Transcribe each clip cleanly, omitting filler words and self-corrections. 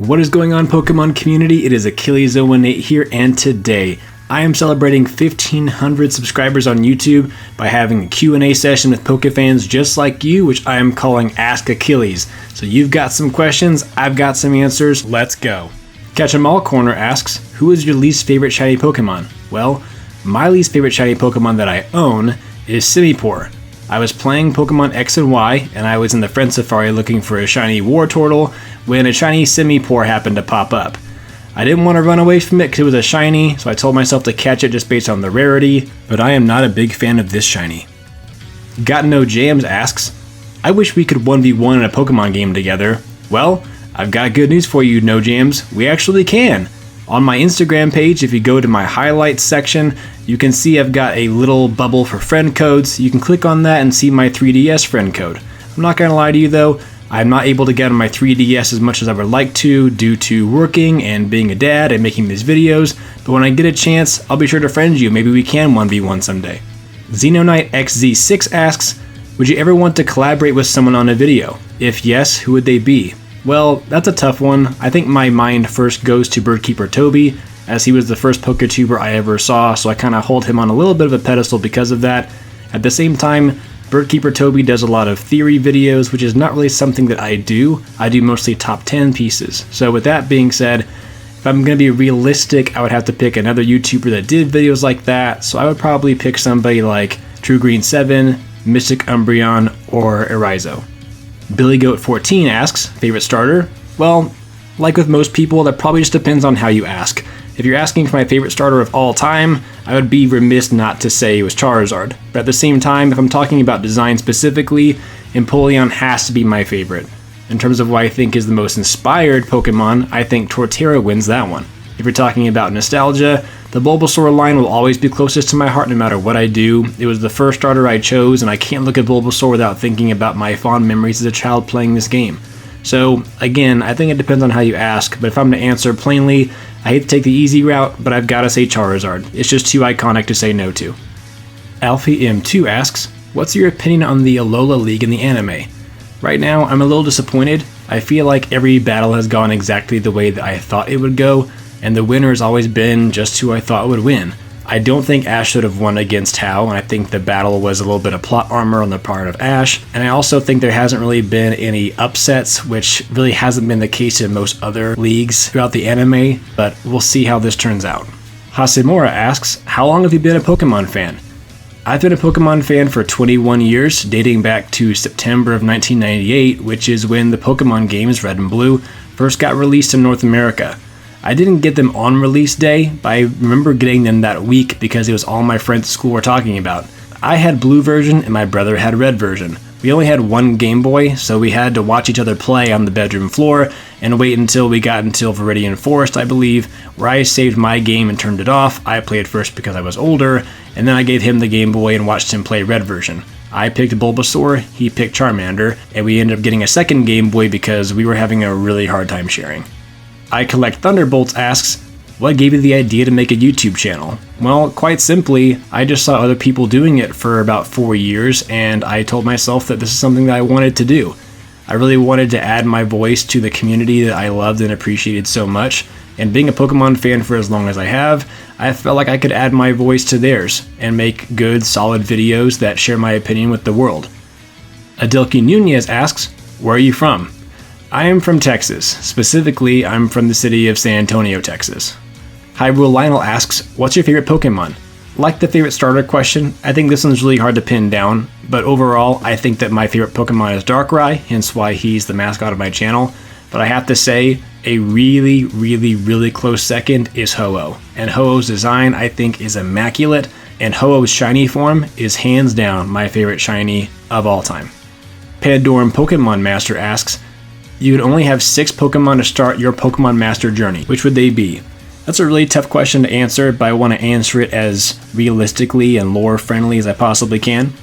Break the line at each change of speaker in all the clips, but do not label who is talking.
What is going on, Pokemon community? It is Achilles018 here, and today I am celebrating 1,500 subscribers on YouTube by having a Q&A session with Pokefans just like you, which I am calling Ask Achilles. So you've got some questions, I've got some answers, let's go. Catch 'em All Corner asks, who is your least favorite shiny Pokemon? Well, my least favorite shiny Pokemon that I own is Simipour. I was playing Pokemon X and Y, and I was in the Friend Safari looking for a shiny Wartortle when a shiny Simipour happened to pop up. I didn't want to run away from it because it was a shiny, so I told myself to catch it just based on the rarity, but I am not a big fan of this shiny. Got No Jams asks, I wish we could 1v1 in a Pokemon game together. Well, I've got good news for you, No Jams. We actually can. On my Instagram page, if you go to my highlights section, you can see I've got a little bubble for friend codes. You can click on that and see my 3DS friend code. I'm not going to lie to you though, I'm not able to get on my 3DS as much as I would like to due to working and being a dad and making these videos, but when I get a chance, I'll be sure to friend you. Maybe we can 1v1 someday. Xenoknight XZ6 asks, would you ever want to collaborate with someone on a video? If yes, who would they be? Well, that's a tough one. I think my mind first goes to Birdkeeper Toby, as he was the first PokeTuber I ever saw, so I kind of hold him on a little bit of a pedestal because of that. At the same time, Birdkeeper Toby does a lot of theory videos, which is not really something that I do. I do mostly top 10 pieces. So with that being said, if I'm going to be realistic, I would have to pick another YouTuber that did videos like that, so I would probably pick somebody like TrueGreen7, Mystic Umbreon, or Erizo. BillyGoat14 asks, favorite starter? Well, like with most people, that probably just depends on how you ask. If you're asking for my favorite starter of all time, I would be remiss not to say it was Charizard. But at the same time, if I'm talking about design specifically, Empoleon has to be my favorite. In terms of what I think is the most inspired Pokemon, I think Torterra wins that one. If you're talking about nostalgia, the Bulbasaur line will always be closest to my heart no matter what I do. It was the first starter I chose, and I can't look at Bulbasaur without thinking about my fond memories as a child playing this game. So, again, I think it depends on how you ask, but if I'm to answer plainly, I hate to take the easy route, but I've got to say Charizard. It's just too iconic to say no to. Alfie M2 asks, what's your opinion on the Alola League in the anime? Right now, I'm a little disappointed. I feel like every battle has gone exactly the way that I thought it would go, and the winner has always been just who I thought would win. I don't think Ash should have won against Hau, and I think the battle was a little bit of plot armor on the part of Ash, and I also think there hasn't really been any upsets, which really hasn't been the case in most other leagues throughout the anime, but we'll see how this turns out. Hasemura asks, how long have you been a Pokemon fan? I've been a Pokemon fan for 21 years, dating back to September of 1998, which is when the Pokemon games Red and Blue first got released in North America. I didn't get them on release day, but I remember getting them that week because it was all my friends at school were talking about. I had blue version and my brother had red version. We only had one Game Boy, so we had to watch each other play on the bedroom floor and wait until we got until Viridian Forest, I believe, where I saved my game and turned it off. I played first because I was older, and then I gave him the Game Boy and watched him play red version. I picked Bulbasaur, he picked Charmander, and we ended up getting a second Game Boy because we were having a really hard time sharing. I Collect Thunderbolts asks, what gave you the idea to make a YouTube channel? Well, quite simply, I just saw other people doing it for about 4 years, and I told myself that this is something that I wanted to do. I really wanted to add my voice to the community that I loved and appreciated so much, and being a Pokemon fan for as long as I have, I felt like I could add my voice to theirs and make good, solid videos that share my opinion with the world. Adilki Nunez asks, where are you from? I am from Texas. Specifically, I'm from the city of San Antonio, Texas. Hyrule Lionel asks, what's your favorite Pokemon? Like the favorite starter question, I think this one's really hard to pin down, but overall, I think that my favorite Pokemon is Darkrai, hence why he's the mascot of my channel. But I have to say, a really close second is Ho-Oh. And Ho-Oh's design, I think, is immaculate, and Ho-Oh's shiny form is hands down my favorite shiny of all time. Pandoran Pokemon Master asks, you would only have 6 Pokemon to start your Pokemon Master journey. Which would they be? That's a really tough question to answer, but I want to answer it as realistically and lore friendly as I possibly can.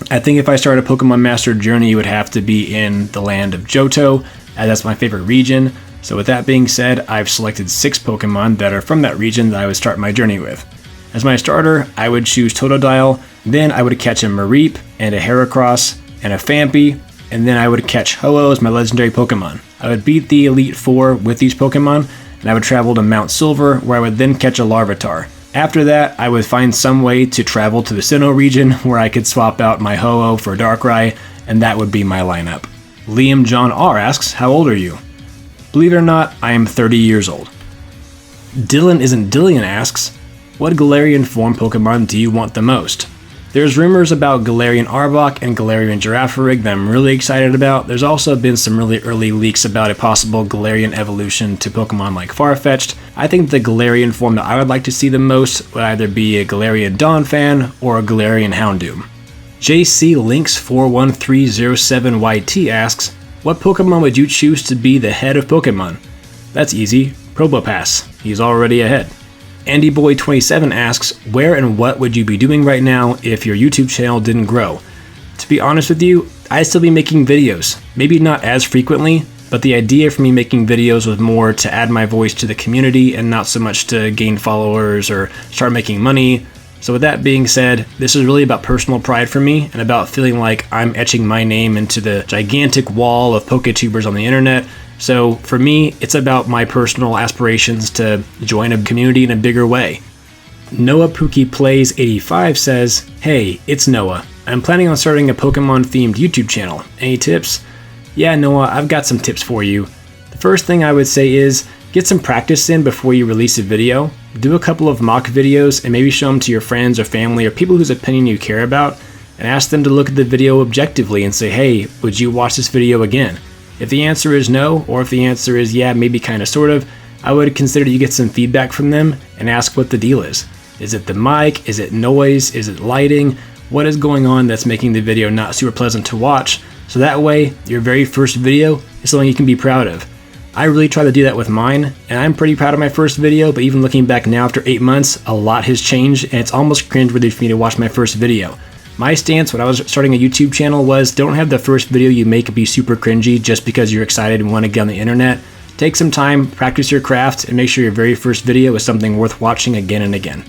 I think if I start a Pokemon Master journey, it would have to be in the land of Johto, as that's my favorite region. So with that being said, I've selected 6 Pokemon that are from that region that I would start my journey with. As my starter, I would choose Totodile, then I would catch a Mareep and a Heracross and a Phanpy, and then I would catch Ho-Oh as my legendary Pokemon. I would beat the Elite Four with these Pokemon, and I would travel to Mount Silver, where I would then catch a Larvitar. After that, I would find some way to travel to the Sinnoh region, where I could swap out my Ho-Oh for Darkrai, and that would be my lineup. Liam John R asks, how old are you? Believe it or not, I am 30 years old. Dylan Isn't Dillian asks, what Galarian form Pokemon do you want the most? There's rumors about Galarian Arbok and Galarian Girafarig that I'm really excited about. There's also been some really early leaks about a possible Galarian evolution to Pokemon like Farfetch'd. I think the Galarian form that I would like to see the most would either be a Galarian Donphan or a Galarian Houndoom. JC Lynx 41307YT asks, what Pokemon would you choose to be the head of Pokemon? That's easy, Probopass. He's already ahead. AndyBoy27 asks, where and what would you be doing right now if your YouTube channel didn't grow? To be honest with you, I'd still be making videos. Maybe not as frequently, but the idea for me making videos was more to add my voice to the community and not so much to gain followers or start making money. So with that being said, this is really about personal pride for me and about feeling like I'm etching my name into the gigantic wall of PokeTubers on the internet. So for me, it's about my personal aspirations to join a community in a bigger way. Noah Pookie Plays 85 says, hey, it's Noah. I'm planning on starting a Pokemon themed YouTube channel. Any tips? Yeah, Noah, I've got some tips for you. The first thing I would say is, get some practice in before you release a video. Do a couple of mock videos and maybe show them to your friends or family or people whose opinion you care about, and ask them to look at the video objectively and say, hey, would you watch this video again? If the answer is no, or if the answer is yeah, maybe kind of sort of, I would consider you get some feedback from them and ask what the deal is. Is it the mic? Is it noise? Is it lighting? What is going on that's making the video not super pleasant to watch? So that way, your very first video is something you can be proud of. I really try to do that with mine, and I'm pretty proud of my first video, but even looking back now after 8 months, a lot has changed, and it's almost cringeworthy for me to watch my first video. My stance when I was starting a YouTube channel was, don't have the first video you make be super cringy just because you're excited and want to get on the internet. Take some time, practice your craft, and make sure your very first video is something worth watching again and again.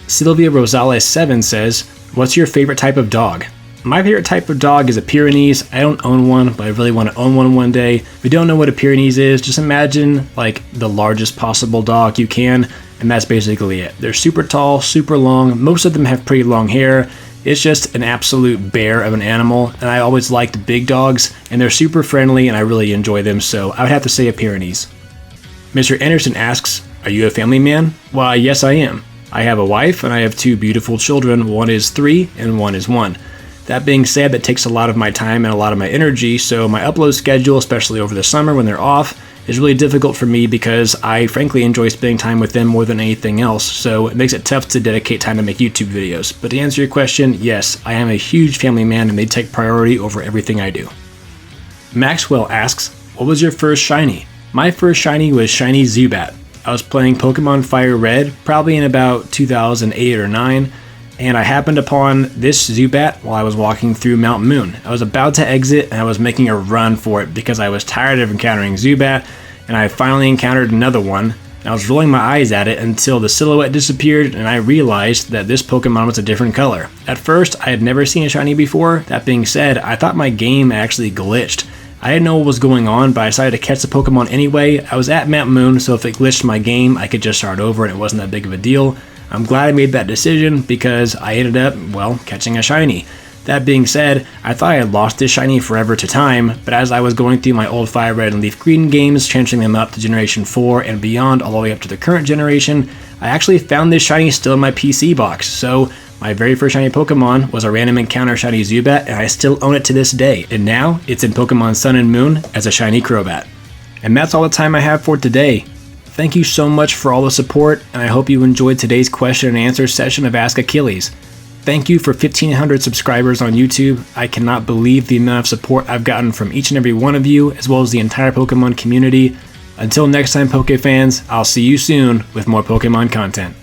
Sylvia Rosales 7 says, what's your favorite type of dog? My favorite type of dog is a Pyrenees. I don't own one, but I really want to own one day. If you don't know what a Pyrenees is, just imagine like the largest possible dog you can, and that's basically it. They're super tall, super long. Most of them have pretty long hair. It's just an absolute bear of an animal, and I always liked big dogs, and they're super friendly, and I really enjoy them, so I would have to say a Pyrenees. Mr. Anderson asks, are you a family man? Why, yes I am. I have a wife, and I have 2 beautiful children. One is 3, and one is 1. That being said, that takes a lot of my time and a lot of my energy, so my upload schedule, especially over the summer when they're off, is really difficult for me because I frankly enjoy spending time with them more than anything else, so it makes it tough to dedicate time to make YouTube videos. But to answer your question, yes, I am a huge family man and they take priority over everything I do. Maxwell asks, what was your first shiny? My first shiny was shiny Zubat. I was playing Pokemon Fire Red, probably in about 2008 or 9, and I happened upon this Zubat while I was walking through Mount Moon. I was about to exit and I was making a run for it because I was tired of encountering Zubat, and I finally encountered another one, and I was rolling my eyes at it until the silhouette disappeared and I realized that this Pokemon was a different color. At first, I had never seen a shiny before. That being said, I thought my game actually glitched. I didn't know what was going on, but I decided to catch the Pokemon anyway. I was at Mount Moon, so if it glitched my game, I could just start over and it wasn't that big of a deal. I'm glad I made that decision because I ended up, well, catching a shiny. That being said, I thought I had lost this shiny forever to time, but as I was going through my old Fire Red and Leaf Green games, transferring them up to Generation 4 and beyond all the way up to the current generation, I actually found this shiny still in my PC box. So my very first shiny Pokemon was a random encounter shiny Zubat, and I still own it to this day. And now it's in Pokemon Sun and Moon as a shiny Crobat. And that's all the time I have for today. Thank you so much for all the support, and I hope you enjoyed today's question and answer session of Ask Achilles. Thank you for 1,500 subscribers on YouTube. I cannot believe the amount of support I've gotten from each and every one of you, as well as the entire Pokemon community. Until next time, Poke fans, I'll see you soon with more Pokemon content.